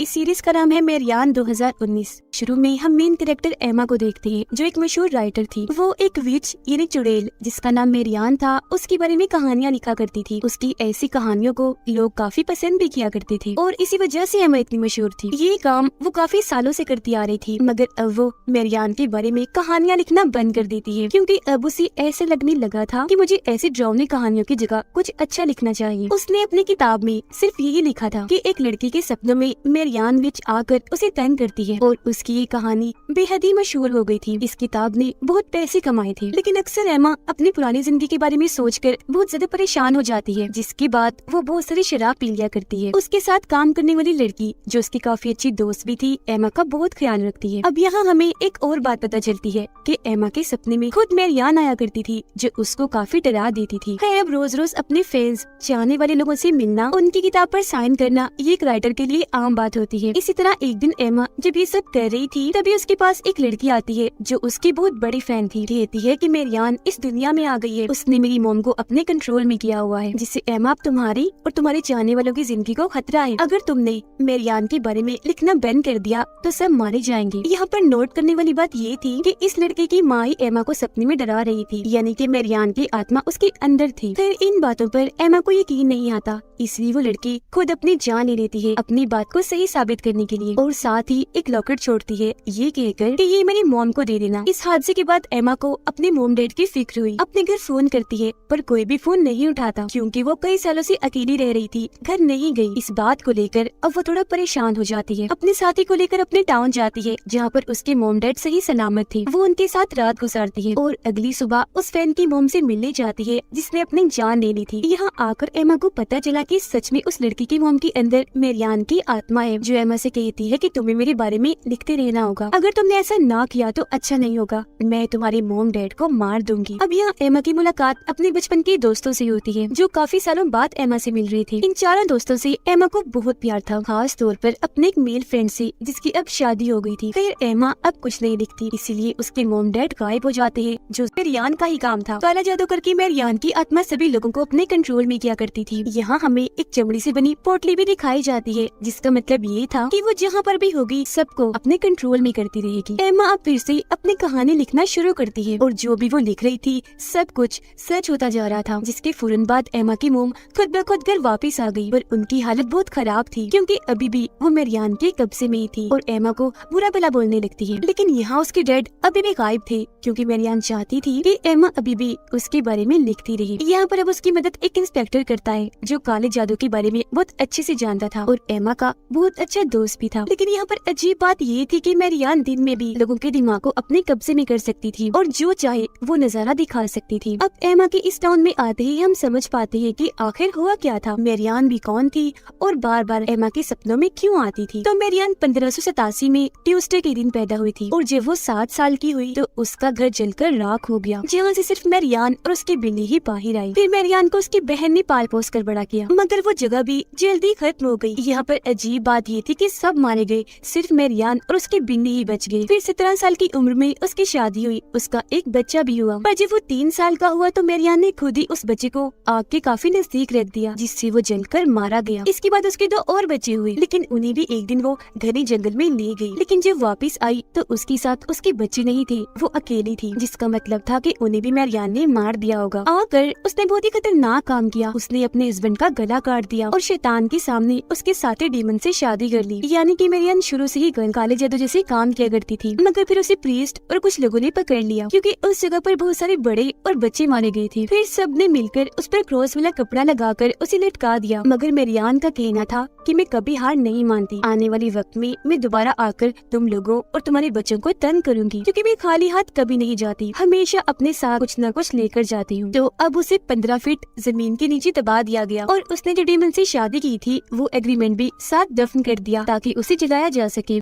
इस सीरीज का नाम है मेरियान 2019। शुरू में हम मेन कैरेक्टर एमा को देखते हैं, जो एक मशहूर राइटर थी। वो एक विच यानी चुड़ैल जिसका नाम मेरियान था, उसके बारे में कहानियां लिखा करती थी। उसकी ऐसी कहानियों को लोग काफी पसंद भी किया करते थे और इसी वजह से एमा इतनी मशहूर थी। ये काम वो काफी सालों से करती आ रही थी, मगर अब वो मेरियान के बारे में कहानियां लिखना बंद कर देती है, क्योंकि अब उसे ऐसे लगने लगा था कि मुझे ऐसी डरावनी कहानियों की जगह कुछ अच्छा लिखना चाहिए। उसने अपनी किताब में सिर्फ यही लिखा था कि एक लड़की के सपनों में मेरियान विच आकर उसे तंग करती है, और उसकी ये कहानी बेहद ही मशहूर हो गई थी। इस किताब ने बहुत पैसे कमाए थे, लेकिन अक्सर एमा अपनी पुरानी जिंदगी के बारे में सोचकर बहुत ज्यादा परेशान हो जाती है, जिसके बाद वो बहुत सारी शराब पी लिया करती है। उसके साथ काम करने वाली लड़की, जो उसकी काफी अच्छी दोस्त भी थी, एमा का बहुत ख्याल रखती है। अब यहाँ हमें एक और बात पता चलती है कि एमा के सपने में खुद मेरियान आया करती थी, जो उसको काफी डरा देती थी। खैर, अब रोज रोज अपने फैंस, चाहने वाले लोगों से मिलना, उनकी किताब पर साइन करना, ये एक राइटर के लिए आम बात होती है। इसी तरह एक दिन एमा जब ये सब कर रही थी, तभी उसके पास एक लड़की आती है जो उसकी बहुत बड़ी फैन थी। कहती है कि मेरियान इस दुनिया में आ गई है, उसने मेरी मॉम को अपने कंट्रोल में किया हुआ है, जिससे एमा अब तुम्हारी और तुम्हारे चाहने वालों की जिंदगी को खतरा है। अगर तुमने मेरियान के बारे में लिखना बंद कर दिया तो सब मारे जाएंगे। यहाँ पर नोट करने वाली बात ये थी कि इस लड़के की माँ ही एमा को सपने में डरा रही थी, यानी कि मेरियान की आत्मा उसके अंदर थी। फिर इन बातों पर एमा को यकीन नहीं आता, इसलिए वो लड़की खुद अपनी जान ले लेती है अपनी बात को सही साबित करने के लिए, और साथ ही एक लॉकेट छोड़ती है ये कहकर कि ये मेरी मॉम को दे देना। इस हादसे के बाद एमा को अपने मॉम डैड की फिक्र हुई। अपने घर फोन करती है, पर कोई भी फोन नहीं उठाता, क्योंकि वो कई सालों से अकेली रह रही थी, घर नहीं गई। इस बात को लेकर अब वो थोड़ा परेशान हो जाती है। अपने साथी को लेकर अपने टाउन जाती है, जहाँ पर उसके मॉम डैड सही सलामत थे। वो उनके साथ रात गुजारती है और अगली सुबह उस फैन की मॉम से मिलने जाती है, जिसने अपनी जान ले ली थी। यहाँ आकर एमा को पता चला कि सच में उस लड़की की मॉम के अंदर मेरियान की आत्मा है, जो एमा से कहती है कि तुम्हें मेरे बारे में लिखते रहना होगा। अगर तुमने ऐसा ना किया तो अच्छा नहीं होगा, मैं तुम्हारे मॉम डैड को मार दूंगी। अब यहाँ एमा की मुलाकात अपने बचपन के दोस्तों से होती है, जो काफी सालों बाद एमा से मिल रही थी। इन चारों दोस्तों से एमा को बहुत प्यार था, खास तौर पर अपने एक मेल फ्रेंड से, जिसकी अब शादी हो गई थी। फिर एमा अब कुछ नहीं लिखती, इसीलिए उसके मॉम डैड गायब हो जाते हैं, जो मेरियान का ही काम था। काला जादू करके मेरियान की आत्मा सभी लोगों को अपने कंट्रोल में किया करती थी। यहाँ हमें एक चमड़ी से बनी पोटली भी दिखाई जाती है, जिसका मतलब ये था कि वो जहाँ पर भी होगी सबको अपने कंट्रोल में करती रहेगी। एमा अब फिर से अपनी कहानी लिखना शुरू करती है, और जो भी वो लिख रही थी सब कुछ सच होता जा रहा था। जिसके फौरन बाद एमा की मोम खुद ब खुद घर वापस आ गई, पर उनकी हालत बहुत खराब थी, क्योंकि अभी भी वो मेरियान के कब्जे में ही थी और एमा को बुरा भला बोलने लगती है। लेकिन यहाँ उसके डैड अभी भी गायब थे, क्योंकि मेरियान चाहती थी कि एमा अभी भी उसके बारे में लिखती रही। यहाँ पर अब उसकी मदद एक इंस्पेक्टर करता है, जो काले जादू के बारे में बहुत अच्छे से जानता था और एमा का बहुत अच्छा दोस्त भी था। लेकिन यहाँ पर अजीब बात ये थी कि मेरियान दिन में भी लोगों के दिमाग को अपने कब्जे में कर सकती थी और जो चाहे वो नजारा दिखा सकती थी। अब एमा के इस टाउन में आते ही हम समझ पाते हैं कि आखिर हुआ क्या था, मेरियान भी कौन थी और बार बार एमा के सपनों में क्यों आती थी। तो मेरियान 1587 में ट्यूसडे के दिन पैदा हुई थी, और जब वो 7 साल की हुई तो उसका घर जलकर राख हो गया, जहाँ से सिर्फ मेरियान और उसकी बिल्ली ही बाहर आई। फिर मेरियान को उसकी बहन ने पाल पोस कर बड़ा किया, मगर वो जगह भी जल्दी खत्म हो गई। यहाँ पर अजीब बात ये थी कि सब मारे गए, सिर्फ मेरियान और उसकी बिल्ली ही बच गई। फिर 17 साल की उम्र में उसकी शादी हुई, उसका एक बच्चा भी हुआ, पर जब वो 3 साल का हुआ तो मेरियान ने खुद ही उस बच्चे को आग के काफी नजदीक रख दिया, जिससे वो जलकर मारा गया। इसके बाद उसके 2 और बच्चे हुए, लेकिन उन्हें भी एक दिन वो घने जंगल में ले गई। लेकिन जब वापस आई तो उसके साथ उसके बच्चे नहीं थे, वो अकेली थी, जिसका मतलब था कि उन्हें भी मेरियान ने मार दिया होगा। आकर उसने बहुत ही खतरनाक काम किया, उसने अपने हस्बैंड का गला काट दिया और शैतान के सामने उसके साथी डीमन से शादी कर ली। यानी कि मेरियान शुरू से ही काले जादू जैसे काम किया करती थी, मगर फिर उसे प्रीस्ट और कुछ लोगों ने पकड़ लिया, क्योंकि उस जगह पर बहुत सारे बड़े और बच्चे मारे गए थे। फिर सबने मिलकर उस पर क्रॉस वाला कपड़ा लगाकर उसे लटका दिया, मगर मेरियान का कहना था कि मैं कभी हार नहीं मानती, आने वाले वक्त में मैं दोबारा आकर तुम लोगों और तुम्हारे बच्चों को तंग करूंगी, क्योंकि मैं खाली हाथ कभी नहीं जाती, हमेशा अपने साथ कुछ न कुछ लेकर जाती हूँ। तो अब उसे 15 फीट जमीन के नीचे दबा दिया गया, और उसने जो डीमन से शादी की थी वो एग्रीमेंट भी साथ दफन कर दिया, ताकि उसे जलाया जा सके।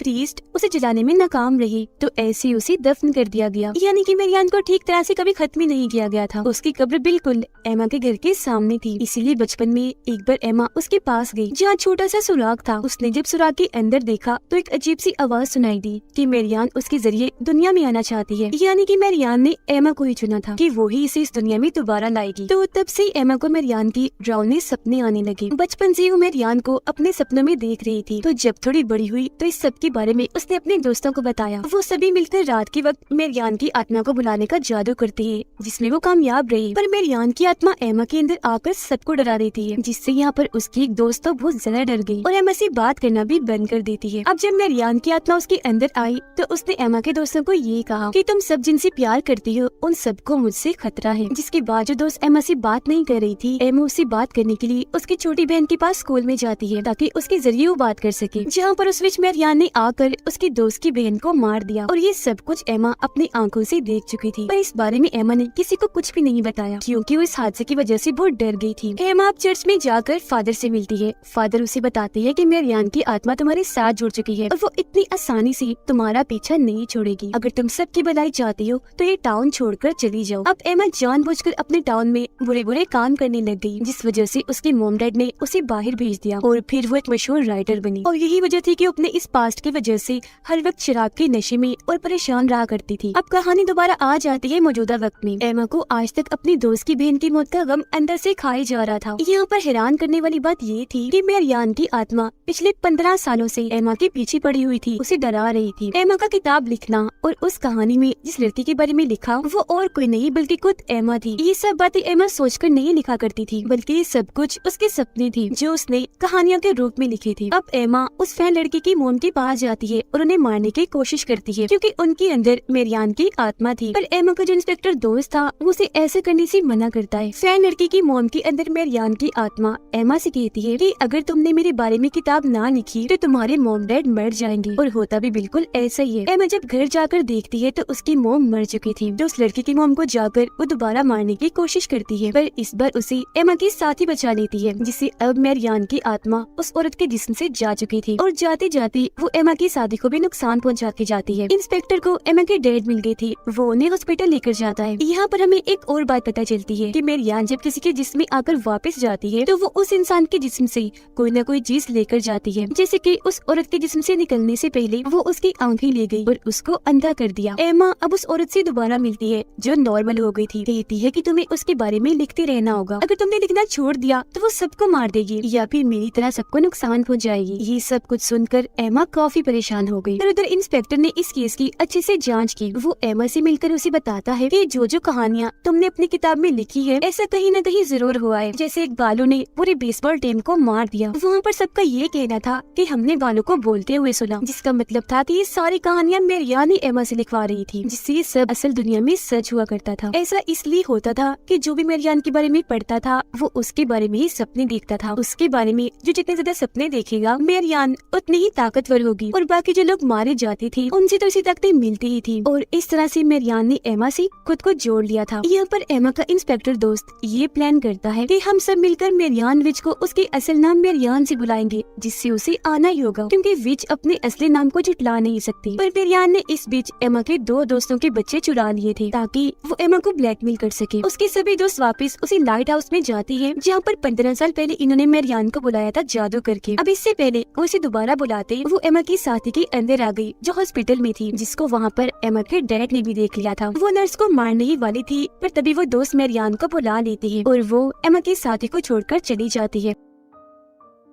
प्रीस्ट उसे जलाने में नाकाम रही तो ऐसे ही उसे दफन कर दिया गया। यानी कि मेरियान को ठीक तरह से कभी खत्म ही नहीं किया गया था। उसकी कब्र बिल्कुल एमा के घर के सामने थी। इसीलिए बचपन में एक बार एमा उसके पास गई जहाँ छोटा सा सुराग था। उसने जब सुराग के अंदर देखा तो एक अजीब सी आवाज सुनाई दी कि मेरियान उसके जरिए दुनिया में आना चाहती है। यानी कि मेरियान ने एमा को ही चुना था कि वो ही इसे इस दुनिया में दोबारा लाएगी। तो तब से एमा को मेरियान की डरावने सपने आने लगे। बचपन से वो मेरियान को अपने सपनों में देख रही थी। तो जब थोड़ी बड़ी हुई तो इस सब के बारे में उसने अपने दोस्तों को बताया। वो सभी मिलकर रात के वक्त मेरियान की आत्मा को बुलाने का जादू करती है, जिसमें वो कामयाब रही। पर मेरियान की आत्मा एमा के अंदर आकर सबको डरा देती है, जिससे यहाँ पर उसकी एक दोस्त तो बहुत ज्यादा डर गई और एमा से बात करना भी बंद कर देती है। अब जब मेरियान की आत्मा उसके अंदर आई तो उसने एमा के दोस्तों को ये कहा कि तुम सब जिनसे प्यार करती हो उन सबको मुझसे खतरा है। जिसके बाद जो दोस्त एमा से बात नहीं कर रही थी, एमा उससे बात करने के लिए उसकी छोटी बहन के पास स्कूल में जाती है ताकि उसके जरिए वो बात कर सके। जहाँ पर उस बीच मेरियान ने आकर उसकी दोस्त की बहन को मार दिया और ये सब कुछ एमा अपनी आंखों से देख चुकी थी। पर इस बारे में एमा ने किसी को कुछ भी नहीं बताया क्योंकि वो इस हादसे की वजह से बहुत डर गई थी। एमा अब चर्च में जाकर फादर से मिलती है। फादर उसे बताते हैं कि मेरियान की आत्मा तुम्हारे साथ जुड़ चुकी है और वो इतनी आसानी से तुम्हारा पीछा नहीं छोड़ेगी। अगर तुम सबकी भलाई चाहती हो तो ये टाउन छोड़कर चली जाओ। अब एमा जानबूझकर अपने टाउन में बुरे बुरे काम करने लग गई, जिस वजह से उसके मॉम डैड ने उसे बाहर भेज दिया और फिर वो एक मशहूर राइटर बनी। और यही वजह थी कि अपने इस पास्ट की वजह से हर वक्त शराब के नशे में और परेशान रहा करती थी। अब कहानी दोबारा आ जाती है मौजूदा वक्त में। एमा को आज तक अपनी दोस्त की बहन की मौत का गम अंदर से खाए जा रहा था। यहाँ पर हैरान करने वाली बात ये थी कि मेरियान की आत्मा पिछले 15 सालों से एमा के पीछे पड़ी हुई थी, उसे डरा रही थी। एमा का किताब लिखना और उस कहानी में जिस लड़की के बारे में लिखा वो और कोई नहीं बल्कि खुद एमा थी। ये सब बातें एमा सोचकर नहीं लिखा करती थी, बल्कि ये सब कुछ उसके सपने थी जो उसने कहानियों के रूप में लिखी थी। अब एमा उस फैन लड़की की मोम के पास जाती है और उन्हें मारने की कोशिश करती है क्योंकि उनके अंदर मेरियान की आत्मा थी। पर एमा का जो इंस्पेक्टर दोस्त था वो उसे ऐसे करने से मना करता है। फैन लड़की की मोम के अंदर मेरियान की आत्मा एमा से कहती है कि अगर तुमने मेरे बारे में किताब ना लिखी तो तुम्हारे मोम डैड मर जाएंगे। और होता भी बिल्कुल ऐसा ही है। एमा जब घर जाकर देखती है तो उसकी मोम मर चुकी थी। तो उस लड़की की मोम को जाकर वो दोबारा मारने की कोशिश करती है, पर इस बार उसे एमा की साथी बचा लेती है, जिससे अब मेरियान की आत्मा उस औरत के जिस्म से जा चुकी थी और जाते जाते वो एमा की साथी को भी नुकसान पहुंचा के जाती है। इंस्पेक्टर को एमा की डैड मिल गई थी, वो उन्हें हॉस्पिटल लेकर जाता है। यहाँ पर हमें एक और बात पता चलती है कि मेरियान जब किसी के जिस्म में आकर वापस जाती है तो वो उस इंसान के जिस्म से कोई न कोई चीज लेकर जाती है। जैसे कि उस औरत के जिस्म से निकलने से पहले वो उसकी आंखें ले गई और उसको अंधा कर दिया। एमा अब उस औरत से दोबारा मिलती है जो नॉर्मल हो गई थी। कहती है कि तुम्हें उसके बारे में लिखते रहना होगा, अगर तुमने लिखना छोड़ दिया तो वो सबको मार देगी या फिर मेरी तरह सबको नुकसान पहुंच जाएगी। ये सब कुछ सुनकर एमा काफी परेशान हो गई। उधर इंस्पेक्टर ने इस केस की अच्छे से जांच की। वो एमा से मिलकर उसे बताता है कि जो कहानियाँ तुमने अपनी किताब में लिखी है ऐसा कहीं न कहीं जरूर हुआ है। जैसे एक बालू ने पूरी बेसबॉल टीम को मार दिया। वहाँ पर सबका ये कहना था कि हमने बालू को बोलते हुए सुना, जिसका मतलब था कि ये सारी कहानियाँ मेरियान ही एमा से लिखवा रही थी, जिससे ये सब असल दुनिया में सच हुआ करता था। ऐसा इसलिए होता था कि जो भी मेरियान के बारे में पढ़ता था वो उसके बारे में ही सपने देखता था। उसके बारे में जो जितने ज्यादा सपने देखेगा मेरियान उतनी ही ताकतवर होगी और बाकी जो लोग मारे जाते थे उनसे तो इसी ताकतें मिलती ही थी। और इस तरह से मेरियान ने एमा से खुद को जोड़ लिया था। यहाँ पर एमा का इंस्पेक्टर दोस्त ये प्लान करता है कि हम सब मिलकर मेरियान विच को उसके असल नाम मेरियान से बुलाएंगे, जिससे उसे आना ही होगा क्योंकि विच अपने असली नाम को झुठला नहीं सकती। पर मेरियान ने इस बीच एमा के 2 दोस्तों के बच्चे चुरा लिए थे ताकि वो एमा को ब्लैकमेल कर सके। उसके सभी दोस्त वापस उसी लाइट हाउस में जाते हैं जहाँ पर 15 साल पहले इन्होंने मेरियान को बुलाया था जादू करके। अब इससे पहले वो इसे दोबारा बुलाते वो एमा की साथी के अंदर आ गई जो हॉस्पिटल में थी, जिसको वहाँ पर एमा के डैड ने भी देख लिया था। वो नर्स को मारने ही वाली थी पर तभी वो दोस्त मेरियान को बुला लेती है और वो एमा के साथी को छोड़कर चली जाती है।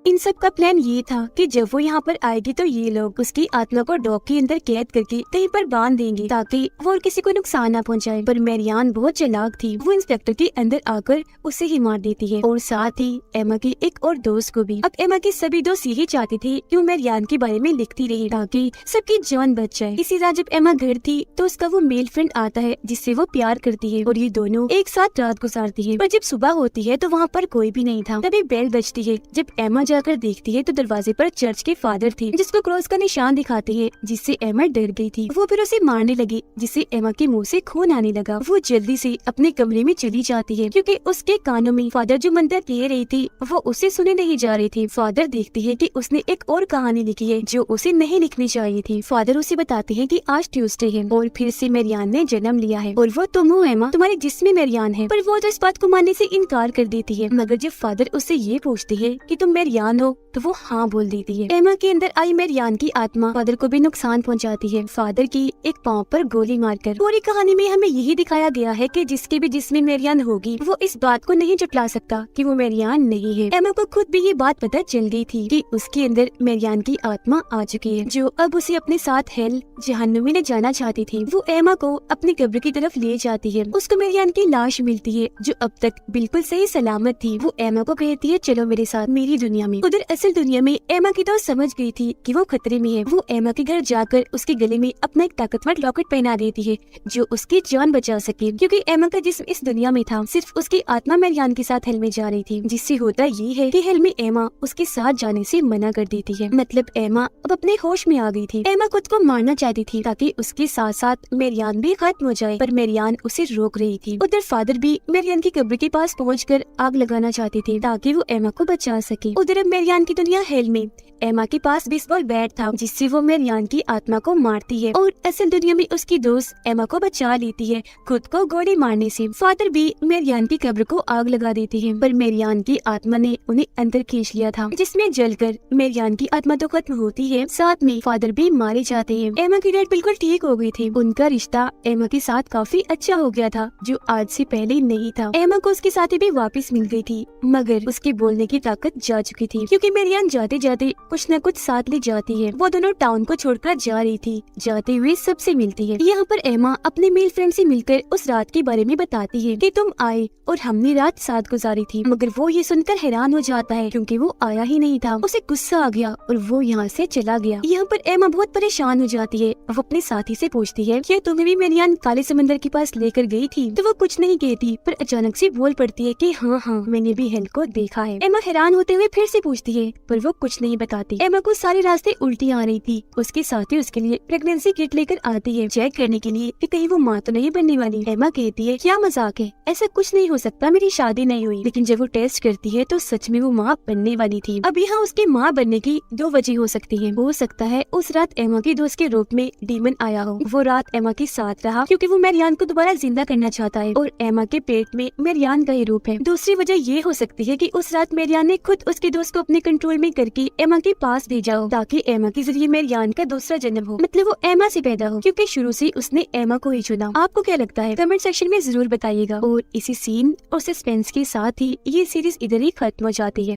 इन सब का प्लान ये था कि जब वो यहाँ पर आएगी तो ये लोग उसकी आत्मा को डॉग के अंदर कैद करके कहीं पर बांध देंगे ताकि वो और किसी को नुकसान ना पहुँचाए। पर मेरियान बहुत चालाक थी, वो इंस्पेक्टर के अंदर आकर उसे ही मार देती है और साथ ही एमा की एक और दोस्त को भी। अब एमा के सभी दोस्त यही चाहते थे कि वो मेरियान के बारे में लिखती रहे ताकि सबकी जान बच जाए। इसी रात जब एमा घर थी तो उसका वो मेल फ्रेंड आता है जिससे वो प्यार करती है और ये दोनों एक साथ रात गुजारती है। पर जब सुबह होती है तो वहाँ पर कोई भी नहीं था। तभी बेल बजती है। जब एमा जाकर देखती है तो दरवाजे पर चर्च के फादर थे, जिसको क्रॉस का निशान दिखाते हैं, जिससे एमा डर गई थी। वो फिर उसे मारने लगी, जिससे एमा के मुंह से खून आने लगा। वो जल्दी से अपने कमरे में चली जाती है, क्योंकि उसके कानों में फादर जो मंत्र कह रही थी वो उसे सुने नहीं जा रही थी। फादर देखती है कि उसने एक और कहानी लिखी है जो उसे नहीं लिखनी चाहिए थी। फादर उसे बताते हैं कि आज ट्यूसडे है और फिर से मेरियान ने जन्म लिया है और वो तुम हो एमा, तुम्हारे जिस्म में मेरियान है। पर वो तो इस बात को मानने से इनकार कर देती है। मगर जब फादर उससे ये पूछते है कि तुम मेरियान हो तो वो हाँ बोल देती है। एमा के अंदर आई मेरियान की आत्मा फादर को भी नुकसान पहुंचाती है, फादर की एक पांव पर गोली मारकर। पूरी कहानी में हमें यही दिखाया गया है कि जिसके भी जिस्म में मेरियान होगी वो इस बात को नहीं जुटला सकता कि वो मेरियान नहीं है। एमा को खुद भी ये बात पता चल गई थी कि उसके अंदर मेरियान की आत्मा आ चुकी है, जो अब उसे अपने साथ हेल जहन्नुम में ले जाना चाहती थी। वो एमा को अपनी कब्र की तरफ ले जाती है। उसको मेरियान की लाश मिलती है जो अब तक बिल्कुल सही सलामत थी। वो एमा को कहती है चलो मेरे साथ मेरी दुनिया में। उधर असल दुनिया में एमा की तो समझ गई थी कि वो खतरे में है। वो एमा के घर जाकर उसके गले में अपना एक ताकतवर लॉकेट पहना देती है जो उसकी जान बचा सके, क्योंकि एमा का जिस्म इस दुनिया में था, सिर्फ उसकी आत्मा मेरियान के साथ हेल में जा रही थी। जिससे होता ये है कि हेल में एमा उसके साथ जाने से मना कर देती है। मतलब एमा अब अपने होश में आ गई थी। एमा खुद को मारना चाहती थी ताकि उसके साथ साथ मेरियान भी खत्म हो जाए, पर मेरियान उसे रोक रही थी। उधर फादर भी मेरियान की कब्र के पास पहुंचकर आग लगाना चाहते थे ताकि वो एमा को बचा सके। उधर अब मेरियान की दुनिया हेल में एमा के पास बेसबॉल बैट था जिससे वो मेरियान की आत्मा को मारती है और असल दुनिया में उसकी दोस्त एमा को बचा लेती है खुद को गोली मारने से। फादर भी मेरियान की कब्र को आग लगा देते हैं, पर मेरियान की आत्मा ने उन्हें अंदर खींच लिया था, जिसमें जलकर मेरियान की आत्मा तो खत्म होती है, साथ में फादर भी मारे जाते हैं। एमा की डेट बिल्कुल ठीक हो गई थी। उनका रिश्ता एमा के साथ काफी अच्छा हो गया था, जो आज से पहले नहीं था। एमा को उसके साथी भी वापस मिल गई थी, मगर उसके बोलने की ताकत जा चुकी थी, क्योंकि मेरियान जाते जाते कुछ न कुछ साथ ले जाती है। वो दोनों टाउन को छोड़कर जा रही थी। जाते हुए सबसे मिलती है। यहाँ पर एमा अपने मेल फ्रेंड से मिलकर उस रात के बारे में बताती है कि तुम आए और हमने रात साथ गुजारी थी। मगर वो ये सुनकर हैरान हो जाता है क्योंकि वो आया ही नहीं था। उसे गुस्सा आ गया और वो यहाँ से चला गया। यहाँ पर एमा बहुत परेशान हो जाती है। वो अपने साथी से पूछती है क्या तुम्हें भी मेरियान काले समंदर के पास लेकर गई थी? तो वो कुछ नहीं कहती, पर अचानक से बोल पड़ती है कि हाँ हाँ मैंने भी हेल को देखा है। एमा हैरान होते हुए फिर से पूछती है, पर वो कुछ नहीं बताती। एमा को सारे रास्ते उल्टी आ रही थी। उसके साथी उसके लिए प्रेगनेंसी किट लेकर आती है चेक करने के लिए कि कहीं वो माँ तो नहीं बनने वाली। एमा कहती है क्या मजाक है, ऐसा कुछ नहीं हो सकता, मेरी शादी नहीं हुई। लेकिन जब वो टेस्ट करती है तो सच में वो माँ बनने वाली थी। अब यहाँ उसके माँ बनने की दो वजह हो सकती है। हो सकता है उस रात एमा की दोस्त के रूप में डीमन आया हो। वो रात एमा के साथ रहा क्योंकि वो मेरियान को दोबारा जिंदा करना चाहता है और एमा के पेट में मेरियान का ही रूप है। दूसरी वजह ये हो सकती है कि उस रात मेरियान ने खुद उसके दोस्त को अपने कंट्रोल में करके एमा के पास भेजा हो ताकि एमा के जरिए मेरियान का दूसरा जन्म हो, मतलब वो एमा से पैदा हो, क्योंकि शुरू से उसने एमा को ही चुना। आपको क्या लगता है कमेंट सेक्शन में जरूर बताइएगा। और इसी सीन और सस्पेंस के साथ ही ये सीरीज इधर ही खत्म हो जाती है।